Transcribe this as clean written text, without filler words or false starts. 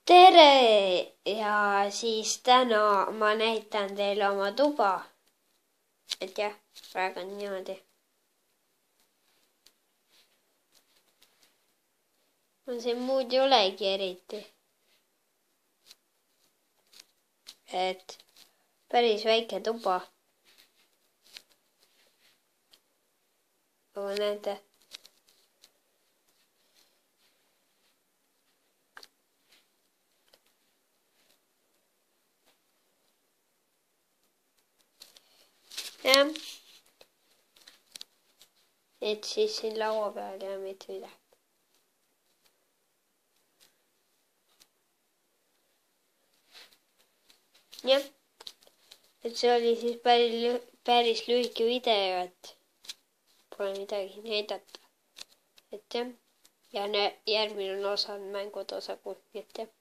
tere ja siis täna ma näitan teile oma tuba. Et jah, praegu on niimoodi. Siin muud ei olegi eriti. Et päris väike tuba. Aga näete. Jah. Et siis siin laua peal ja mitte midagi. Jah. Et see oli siis päris lühike video, et pole midagi näidata. Et jah. Ja järgmine osa on mängude osa, et jah.